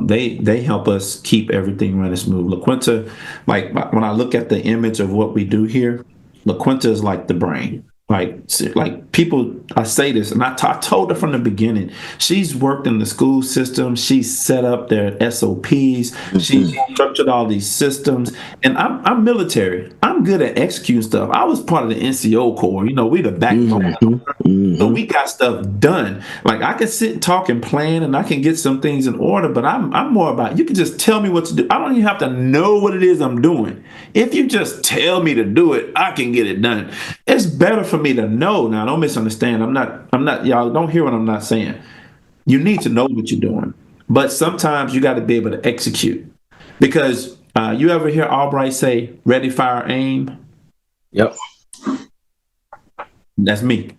They help us keep everything running smooth. LaQuinta, like when I look at the image of what we do here, LaQuinta is like the brain. Like people, I say this, and I told her from the beginning, she's worked in the school system. She's set up their SOPs. She's structured all these systems. And I'm military. I'm good at executing stuff. I was part of the NCO Corps. We the backbone. So we got stuff done. Like I can sit and talk and plan, and I can get some things in order, but I'm more about, you can just tell me what to do. I don't even have to know what it is I'm doing. If you just tell me to do it, I can get it done. It's better for me to know. Now, don't misunderstand. I'm not, y'all don't hear what I'm not saying. You need to know what you're doing, but sometimes you got to be able to execute, because you ever hear Albright say, ready, fire, aim? Yep. That's me.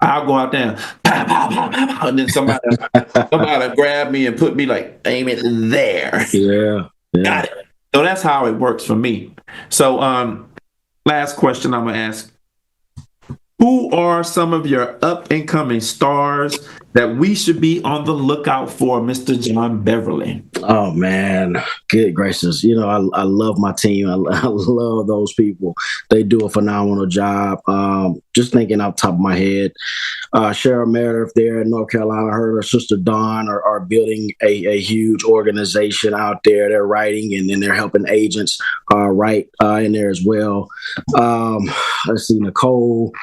I'll go out there, pow, pow, pow, pow, pow, and then somebody grab me and put me like, aim it there. Yeah. Got it. So that's how it works for me. So last question I'm going to ask. Who are some of your up-and-coming stars that we should be on the lookout for, Mr. John Beverly? Oh, man. Good gracious. I love my team. I love those people. They do a phenomenal job. Just thinking off the top of my head, Cheryl Meredith there in North Carolina, her sister Dawn are building a huge organization out there. They're writing, and then they're helping agents write in there as well. Let's see, Nicole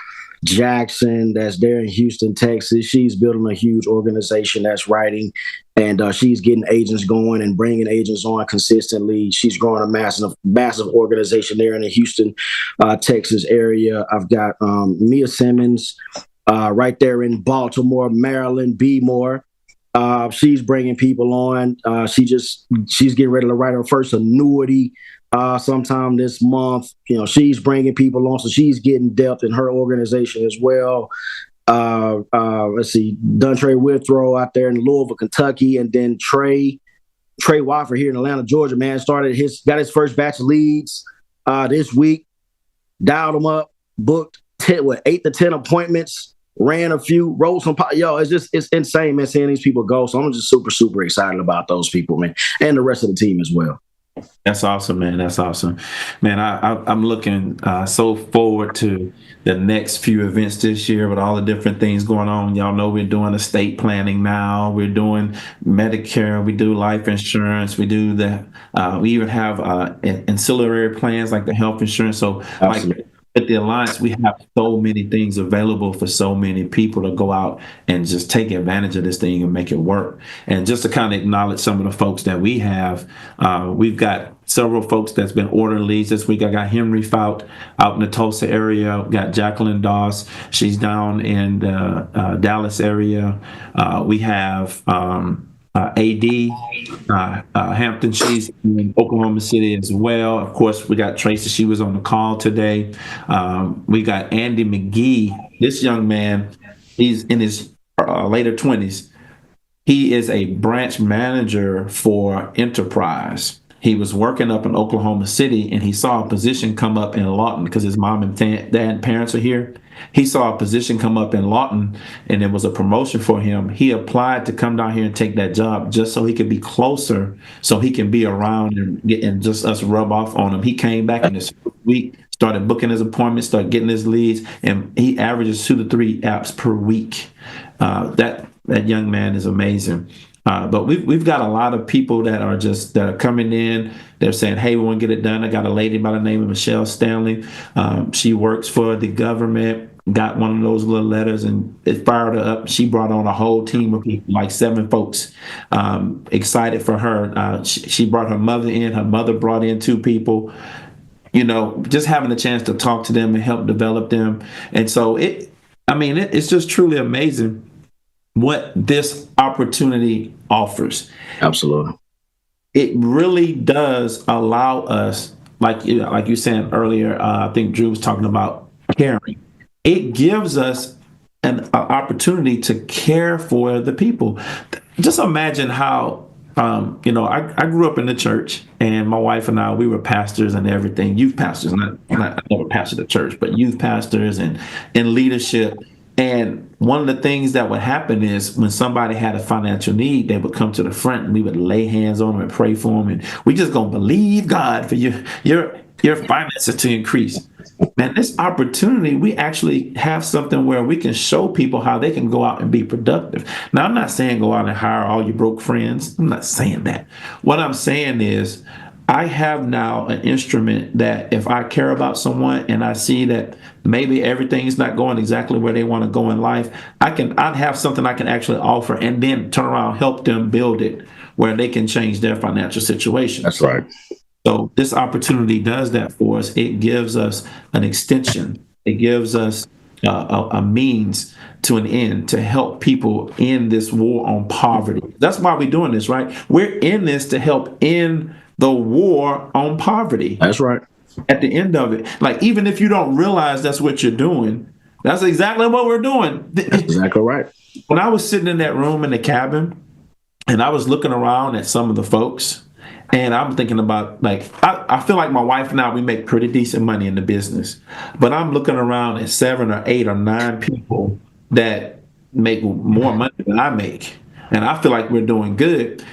Jackson, that's there in Houston, Texas. She's building a huge organization that's writing, and she's getting agents going and bringing agents on consistently. She's growing a massive organization there in the Houston, Texas area. I've got Mia Simmons right there in Baltimore, Maryland, B-More. She's bringing people on. She's getting ready to write her first annuity sometime this month. She's bringing people on, so she's getting depth in her organization as well. Let's see, Duntre Withrow out there in Louisville, Kentucky, and then Trey Wofford here in Atlanta, Georgia. Man, got his first batch of leads this week. Dialed them up, booked 8 to 10 appointments. Ran a few, wrote some. It's insane, man, seeing these people go. So I'm just super, super excited about those people, man, and the rest of the team as well. That's awesome, man. That's awesome, man. I'm looking so forward to the next few events this year with all the different things going on. Y'all know we're doing estate planning now. We're doing Medicare. We do life insurance. We do we even have ancillary plans like the health insurance. So, like, At the Alliance, we have so many things available for so many people to go out and just take advantage of this thing and make it work. And just to kind of acknowledge some of the folks that we have, we've got several folks that's been ordering leads this week. I got Henry Fout out in the Tulsa area. Got Jacqueline Doss. She's down in the Dallas area. We have AD Hampton. She's in Oklahoma City as well. Of course, we got Tracy. She was on the call today. We got Andy McGee. This young man, he's in his later 20s. He is a branch manager for Enterprise. He was working up in Oklahoma City, and he saw a position come up in Lawton because his mom and dad and parents are here. He saw a position come up in Lawton, and it was a promotion for him. He applied to come down here and take that job just so he could be closer, so he can be around and just us rub off on him. He came back in this week, started booking his appointments, started getting his leads, and he averages 2 to 3 apps per week. That young man is amazing. But we've got a lot of people that are coming in. They're saying, "Hey, we want to get it done." I got a lady by the name of Michelle Stanley. She works for the government. Got one of those little letters, and it fired her up. She brought on a whole team of people, like 7 folks. Excited for her. She brought her mother in. Her mother brought in 2 people. Just having a chance to talk to them and help develop them. And so it's just truly amazing what this opportunity offers. Absolutely. It really does allow us, like you said earlier, I think Drew was talking about caring. It gives us an opportunity to care for the people. Just imagine how, I grew up in the church, and my wife and I, we were pastors and everything, youth pastors, not I never pastored the church, but youth pastors and in leadership. And one of the things that would happen is when somebody had a financial need, they would come to the front and we would lay hands on them and pray for them. And we just gonna believe God for your finances to increase. Man, this opportunity, we actually have something where we can show people how they can go out and be productive. Now, I'm not saying go out and hire all your broke friends. I'm not saying that. What I'm saying is I have now an instrument that if I care about someone and I see that maybe everything's not going exactly where they want to go in life, I'd have something I can actually offer and then turn around, help them build it where they can change their financial situation. That's right. So this opportunity does that for us. It gives us an extension. It gives us a means to an end to help people in this war on poverty. That's why we're doing this, right? We're in this to help end the war on poverty. That's right. At the end of it, like, even if you don't realize that's what you're doing, that's exactly what we're doing. That's exactly right. When I was sitting in that room in the cabin and I was looking around at some of the folks, and I'm thinking about, like, I feel like my wife and I, we make pretty decent money in the business, but I'm looking around at 7 or 8 or 9 people that make more money than I make. And I feel like we're doing good.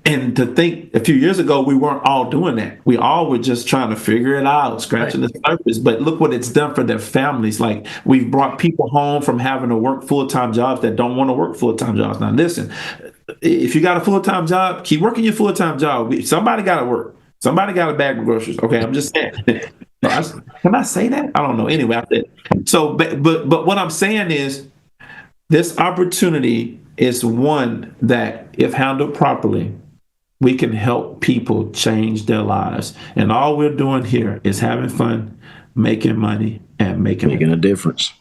And to think a few years ago, we weren't all doing that. We all were just trying to figure it out, scratching the surface. But look what it's done for their families. Like, we've brought people home from having to work full-time jobs that don't want to work full-time jobs. Now, listen, if you got a full-time job, keep working your full-time job. Somebody got to work. Somebody got a bag of groceries. Okay, I'm just saying. Can I say that? I don't know. Anyway, I said. So, but what I'm saying is, this opportunity is one that, if handled properly, we can help people change their lives. And all we're doing here is having fun, making money, and making a difference.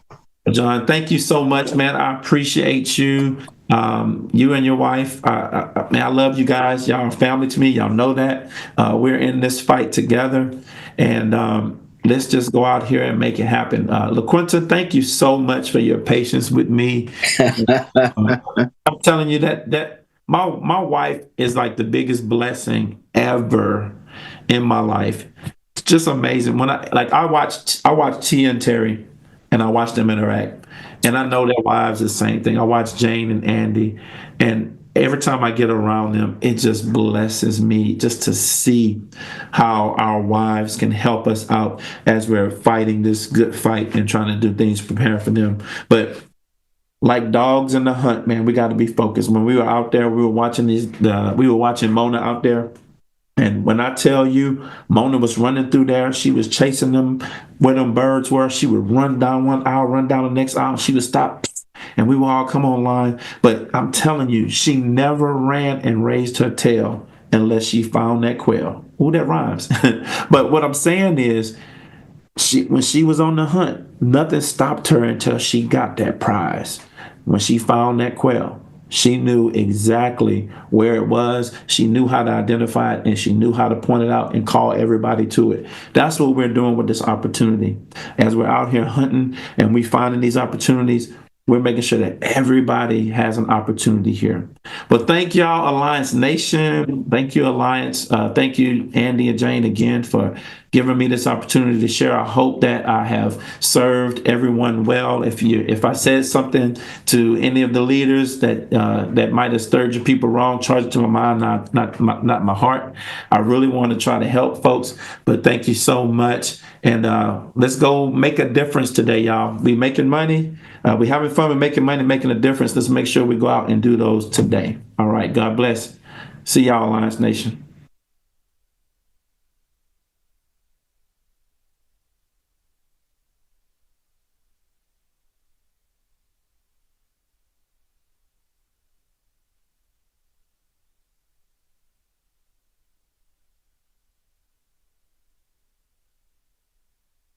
John, thank you so much, man. I appreciate you. You and your wife. Man, I love you guys. Y'all are family to me. Y'all know that. We're in this fight together. And let's just go out here and make it happen. LaQuinta, thank you so much for your patience with me. I'm telling you that my wife is like the biggest blessing ever in my life. It's just amazing. When I watch Tia and Terry, and I watch them interact, and I know their wives the same thing. I watch Jane and Andy, and every time I get around them, it just blesses me just to see how our wives can help us out as we're fighting this good fight and trying to do things, prepare for them. But like dogs in the hunt, man, we got to be focused. When we were out there, we were watching Mona out there. And when I tell you, Mona was running through there, she was chasing them where them birds were. She would run down one aisle, run down the next aisle. She would stop, and we would all come online. But I'm telling you, she never ran and raised her tail unless she found that quail. Ooh, that rhymes. But what I'm saying is, when she was on the hunt, nothing stopped her until she got that prize. When she found that quail, she knew exactly where it was. She knew how to identify it, and she knew how to point it out and call everybody to it. That's what we're doing with this opportunity. As we're out here hunting and we finding these opportunities, we're making sure that everybody has an opportunity here. But thank y'all, Alliance Nation. Thank you, Alliance. Thank you, Andy and Jane, again for giving me this opportunity to share. I hope that I have served everyone well. If I said something to any of the leaders that might have stirred your people wrong, charge it to my mind, not my heart. I really want to try to help folks. But thank you so much. And let's go make a difference today, y'all. We making money. We having fun with making money, making a difference. Let's make sure we go out and do those today. All right. God bless. See y'all, Alliance Nation.